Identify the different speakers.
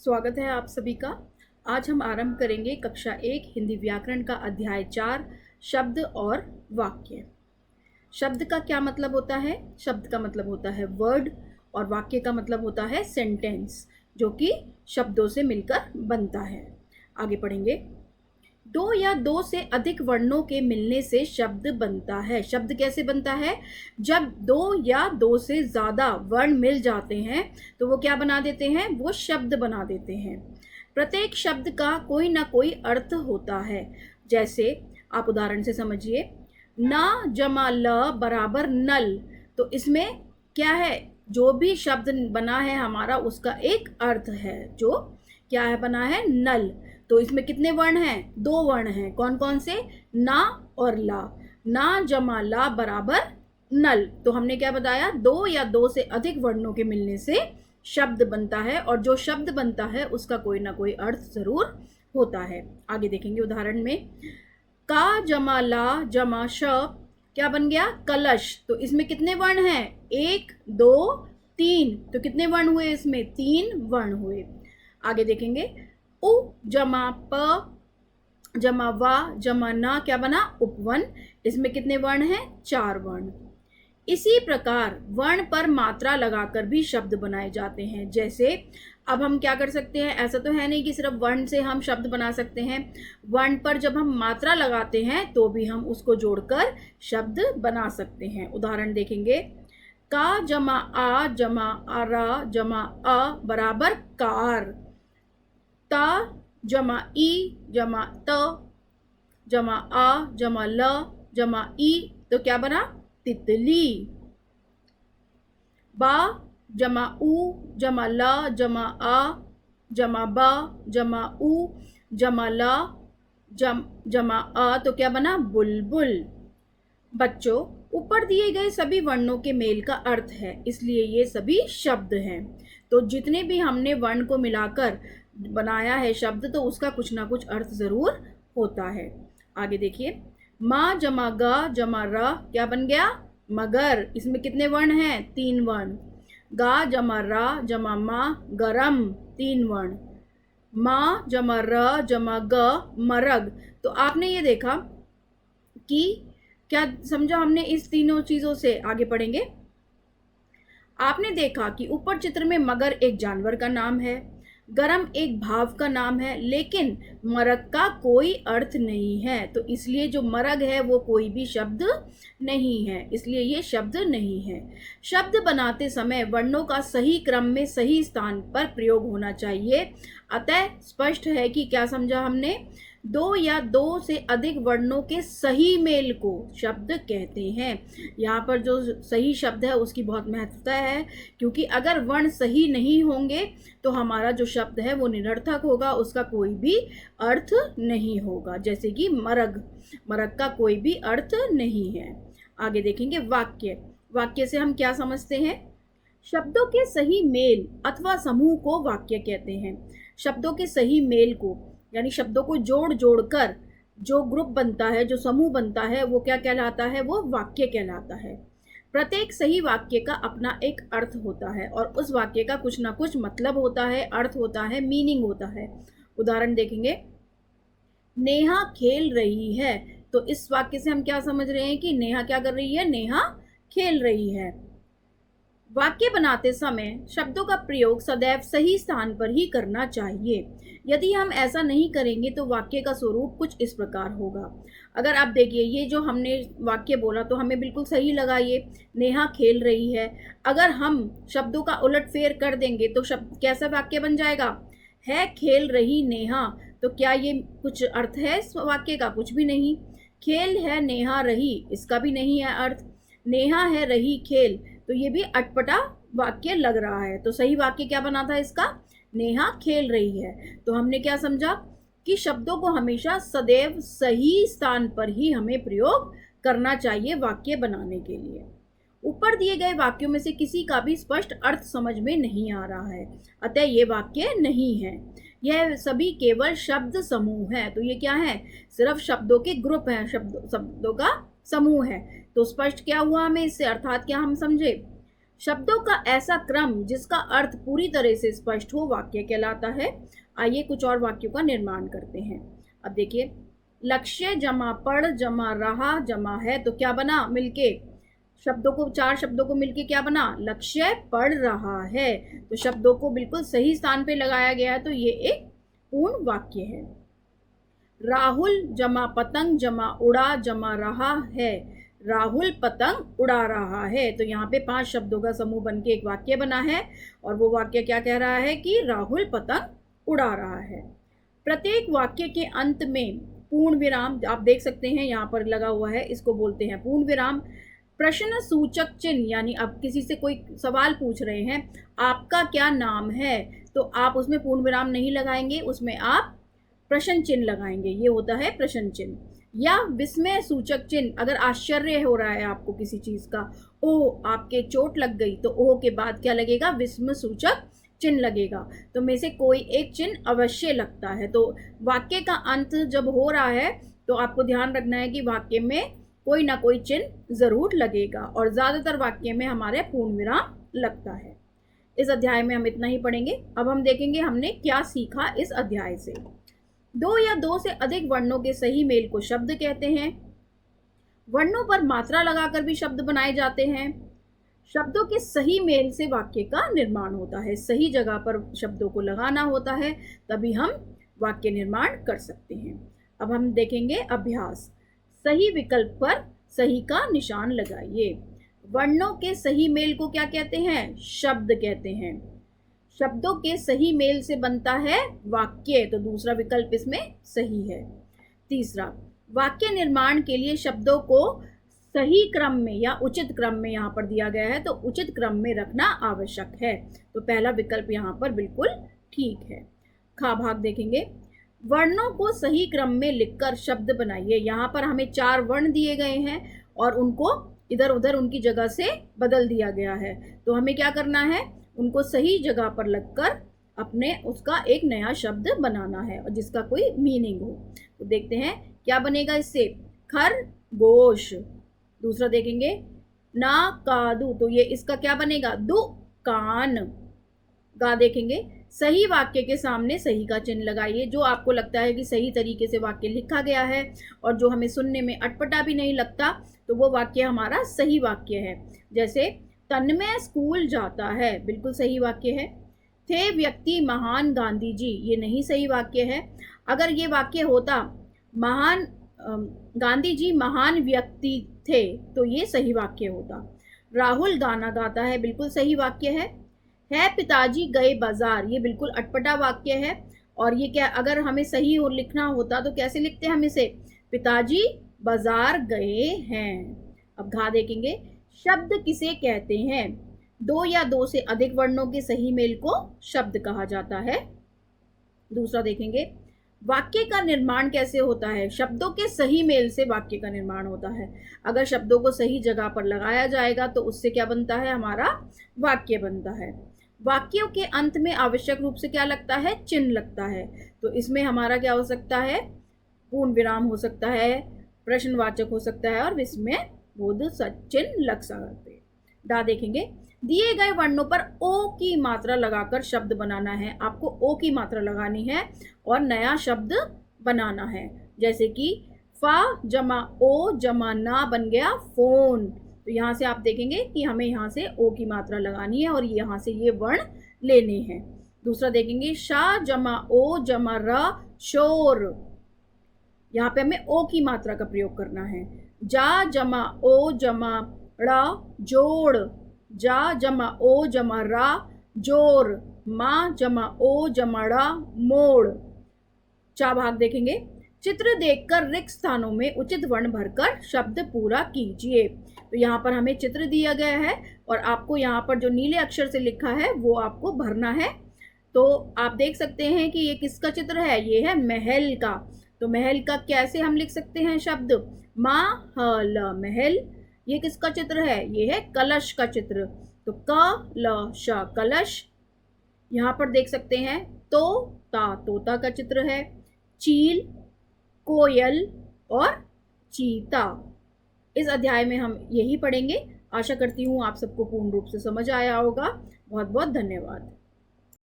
Speaker 1: स्वागत है आप सभी का। आज हम आरंभ करेंगे कक्षा 1 हिंदी व्याकरण का अध्याय 4 शब्द और वाक्य। शब्द का क्या मतलब होता है? शब्द का मतलब होता है वर्ड और वाक्य का मतलब होता है सेंटेंस, जो कि शब्दों से मिलकर बनता है। आगे पढ़ेंगे। दो या दो से अधिक वर्णों के मिलने से शब्द बनता है। शब्द कैसे बनता है? जब दो या दो से ज़्यादा वर्ण मिल जाते हैं तो वो क्या बना देते हैं? वो शब्द बना देते हैं। प्रत्येक शब्द का कोई ना कोई अर्थ होता है। जैसे आप उदाहरण से समझिए, ना जमा ल बराबर नल। तो इसमें क्या है? जो भी शब्द बना है हमारा, उसका एक अर्थ है, जो क्या है बना है? नल। तो इसमें कितने वर्ण हैं? दो वर्ण हैं। कौन कौन से? ना और ला। ना जमा ला बराबर नल। तो हमने क्या बताया? दो या दो से अधिक वर्णों के मिलने से शब्द बनता है, और जो शब्द बनता है उसका कोई ना कोई अर्थ जरूर होता है। आगे देखेंगे उदाहरण में। का जमा ला जमा श क्या बन गया? कलश। तो इसमें कितने वर्ण हैं? एक, दो, तीन। तो कितने वर्ण हुए? इसमें तीन वर्ण हुए। आगे देखेंगे। उ जमा प जमा वा जमा ना क्या बना? उपवन। इसमें कितने वर्ण हैं? चार वर्ण। इसी प्रकार वर्ण पर मात्रा लगाकर भी शब्द बनाए जाते हैं। जैसे अब हम क्या कर सकते हैं? ऐसा तो है नहीं कि सिर्फ वर्ण से हम शब्द बना सकते हैं। वर्ण पर जब हम मात्रा लगाते हैं तो भी हम उसको जोड़कर शब्द बना सकते हैं। उदाहरण देखेंगे। का जमा आ जमा आरा जमा अ बराबर कार। ता जमा ई जमा त जमा आ जमा ल जमा ई। तो क्या बना? तितली। बा जमा उ जमा ला जमा आ जमा बा जमा उ जमा ला जमा आ। तो क्या बना? बुलबुल। बच्चों, ऊपर दिए गए सभी वर्णों के मेल का अर्थ है, इसलिए ये सभी शब्द हैं। तो जितने भी हमने वर्ण को मिलाकर बनाया है शब्द, तो उसका कुछ ना कुछ अर्थ जरूर होता है। आगे देखिए। माँ जमा गा जमा र क्या बन गया? मगर। इसमें कितने वर्ण हैं? तीन वर्ण। गा जमा रा जमा मा गरम, तीन वर्ण। माँ जमा र जमा ग मरग। तो आपने ये देखा कि क्या समझा हमने इस तीनों चीजों से? आगे पढ़ेंगे। आपने देखा कि ऊपर चित्र में मगर एक जानवर का नाम है, गरम एक भाव का नाम है, लेकिन मरग का कोई अर्थ नहीं है। तो इसलिए जो मरग है वो कोई भी शब्द नहीं है, इसलिए ये शब्द नहीं है। शब्द बनाते समय वर्णों का सही क्रम में सही स्थान पर प्रयोग होना चाहिए। अतः स्पष्ट है कि क्या समझा हमने? दो या दो से अधिक वर्णों के सही मेल को शब्द कहते हैं। यहाँ पर जो सही शब्द है उसकी बहुत महत्वता है, क्योंकि अगर वर्ण सही नहीं होंगे तो हमारा जो शब्द है वो निरर्थक होगा, उसका कोई भी अर्थ नहीं होगा। जैसे कि मरग, मरग का कोई भी अर्थ नहीं है। आगे देखेंगे वाक्य। वाक्य से हम क्या समझते हैं? शब्दों के सही मेल अथवा समूह को वाक्य कहते हैं। शब्दों के सही मेल को, यानी शब्दों को जोड़ जोड़कर जो ग्रुप बनता है, जो समूह बनता है, वो क्या कहलाता है? वो वाक्य कहलाता है। प्रत्येक सही वाक्य का अपना एक अर्थ होता है, और उस वाक्य का कुछ ना कुछ मतलब होता है, अर्थ होता है, मीनिंग होता है। उदाहरण देखेंगे। नेहा खेल रही है। तो इस वाक्य से हम क्या समझ रहे हैं कि नेहा क्या कर रही है? नेहा खेल रही है। वाक्य बनाते समय शब्दों का प्रयोग सदैव सही स्थान पर ही करना चाहिए। यदि हम ऐसा नहीं करेंगे तो वाक्य का स्वरूप कुछ इस प्रकार होगा। अगर आप देखिए, ये जो हमने वाक्य बोला तो हमें बिल्कुल सही लगा, ये नेहा खेल रही है। अगर हम शब्दों का उलटफेर कर देंगे तो शब्द कैसा वाक्य बन जाएगा? है खेल रही नेहा। तो क्या ये कुछ अर्थ है इस वाक्य का? कुछ भी नहीं। खेल है नेहा रही, इसका भी नहीं है अर्थ। नेहा है रही खेल, तो ये भी अटपटा वाक्य लग रहा है। तो सही वाक्य क्या बना था इसका? नेहा खेल रही है। तो हमने क्या समझा कि शब्दों को हमेशा सदैव सही स्थान पर ही हमें प्रयोग करना चाहिए वाक्य बनाने के लिए। ऊपर दिए गए वाक्यों में से किसी का भी स्पष्ट अर्थ समझ में नहीं आ रहा है, अतः ये वाक्य नहीं है। यह सभी केवल शब्द समूह है। तो ये क्या है? सिर्फ शब्दों के ग्रुप हैं, शब्दों का समूह है। तो स्पष्ट क्या हुआ हमें इससे? अर्थात क्या हम समझे? शब्दों का ऐसा क्रम जिसका अर्थ पूरी तरह से स्पष्ट हो वाक्य कहलाता है। आइए कुछ और वाक्यों का निर्माण करते हैं। अब देखिए, लक्ष्य जमा पढ़ जमा रहा जमा है, तो क्या बना मिलके शब्दों को, चार शब्दों को मिलके क्या बना, लक्ष्य पढ़ रहा है। तो शब्दों को बिल्कुल सही स्थान पे लगाया गया है, तो ये एक पूर्ण वाक्य है। राहुल जमा पतंग जमा उड़ा जमा रहा है, राहुल पतंग उड़ा रहा है। तो यहाँ पे 5 शब्दों का समूह बन के एक वाक्य बना है, और वो वाक्य क्या कह रहा है कि राहुल पतंग उड़ा रहा है। प्रत्येक वाक्य के अंत में पूर्ण विराम आप देख सकते हैं यहाँ पर लगा हुआ है, इसको बोलते हैं पूर्ण विराम। प्रश्न सूचक चिन्ह, यानी आप किसी से कोई सवाल पूछ रहे हैं, आपका क्या नाम है, तो आप उसमें पूर्ण विराम नहीं लगाएंगे, उसमें आप प्रश्न चिन्ह लगाएंगे, ये होता है प्रश्न चिन्ह। या विस्मय सूचक चिन्ह, अगर आश्चर्य हो रहा है आपको किसी चीज का, ओ आपके चोट लग गई, तो ओ के बाद क्या लगेगा, विस्मय सूचक चिन्ह लगेगा। तो में से कोई एक चिन्ह अवश्य लगता है। तो वाक्य का अंत जब हो रहा है तो आपको ध्यान रखना है कि वाक्य में कोई ना कोई चिन्ह जरूर लगेगा, और ज्यादातर वाक्य में हमारे पूर्ण विराम लगता है। इस अध्याय में हम इतना ही पढ़ेंगे। अब हम देखेंगे हमने क्या सीखा इस अध्याय से। 2 या 2 से अधिक वर्णों के सही मेल को शब्द कहते हैं। वर्णों पर मात्रा लगाकर भी शब्द बनाए जाते हैं। शब्दों के सही मेल से वाक्य का निर्माण होता है। सही जगह पर शब्दों को लगाना होता है, तभी हम वाक्य निर्माण कर सकते हैं। अब हम देखेंगे अभ्यास। सही विकल्प पर सही का निशान लगाइए। वर्णों के सही मेल को क्या कहते हैं, शब्द कहते हैं। शब्दों के सही मेल से बनता है वाक्य, तो दूसरा विकल्प इसमें सही है। तीसरा, वाक्य निर्माण के लिए शब्दों को सही क्रम में या उचित क्रम में यहाँ पर दिया गया है, तो उचित क्रम में रखना आवश्यक है। तो पहला विकल्प यहाँ पर बिल्कुल ठीक है। खा भाग देखेंगे। वर्णों को सही क्रम में लिखकर शब्द बनाइए। यहाँ पर हमें 4 वर्ण दिए गए हैं और उनको इधर उधर उनकी जगह से बदल दिया गया है। तो हमें क्या करना है, उनको सही जगह पर लगकर अपने उसका एक नया शब्द बनाना है, और जिसका कोई मीनिंग हो। तो देखते हैं क्या बनेगा इससे। खरगोश। दूसरा देखेंगे, ना कादू, तो ये इसका क्या बनेगा, दुकान। गा देखेंगे। सही वाक्य के सामने सही का चिन्ह लगाइए। जो आपको लगता है कि सही तरीके से वाक्य लिखा गया है और जो हमें सुनने में अटपटा भी नहीं लगता, तो वो वाक्य हमारा सही वाक्य है। जैसे तन्मय स्कूल जाता है, बिल्कुल सही वाक्य है। थे व्यक्ति महान गांधी जी, ये नहीं सही वाक्य है। अगर ये वाक्य होता महान गांधी जी महान व्यक्ति थे, तो ये सही वाक्य होता। राहुल गाना गाता है, बिल्कुल सही वाक्य है पिताजी गए बाजार, ये बिल्कुल अटपटा वाक्य है। और ये क्या, अगर हमें सही हो लिखना होता तो कैसे लिखते हैं हम इसे, पिताजी बाजार गए हैं। अब घा देखेंगे। शब्द किसे कहते हैं। 2 या 2 से अधिक वर्णों के सही मेल को शब्द कहा जाता है। दूसरा देखेंगे, वाक्य का निर्माण कैसे होता है। शब्दों के सही मेल से वाक्य का निर्माण होता है। अगर शब्दों को सही जगह पर लगाया जाएगा तो उससे क्या बनता है, हमारा वाक्य बनता है। वाक्यों के अंत में आवश्यक रूप से क्या लगता है, चिन्ह लगता है। तो इसमें हमारा क्या हो सकता है, पूर्ण विराम हो सकता है, प्रश्नवाचक हो सकता है, और विस्मय बोध चिन्ह लग सकते हैं। डा देखेंगे। दिए गए वर्णों पर ओ की मात्रा लगाकर शब्द बनाना है। आपको ओ की मात्रा लगानी है और नया शब्द बनाना है। जैसे कि फा जमा ओ जमा ना बन गया फोन। तो यहाँ से आप देखेंगे कि हमें यहाँ से ओ की मात्रा लगानी है और यहाँ से ये वर्ण लेने हैं। दूसरा देखेंगे, शा जमा ओ जमा र शोर। यहाँ पे हमें ओ की मात्रा का प्रयोग करना है। जा जमा ओ जमा ड़ा जोड़, जा जमा ओ जमा रा जोर, माँ जमा ओ जमा ड़ा मोड़। चा भाग देखेंगे। चित्र देखकर रिक्त स्थानों में उचित वर्ण भरकर शब्द पूरा कीजिए। तो यहाँ पर हमें चित्र दिया गया है और आपको यहाँ पर जो नीले अक्षर से लिखा है वो आपको भरना है। तो आप देख सकते हैं कि ये किसका चित्र है, ये है महल का। तो महल का कैसे हम लिख सकते हैं शब्द, महल महल। ये किसका चित्र है, ये है कलश का चित्र। तो कलश कलश। यहाँ पर देख सकते हैं तोता, तोता का चित्र है। चील, कोयल और चीता। इस अध्याय में हम यही पढ़ेंगे। आशा करती हूँ आप सबको पूर्ण रूप से समझ आया होगा। बहुत बहुत धन्यवाद।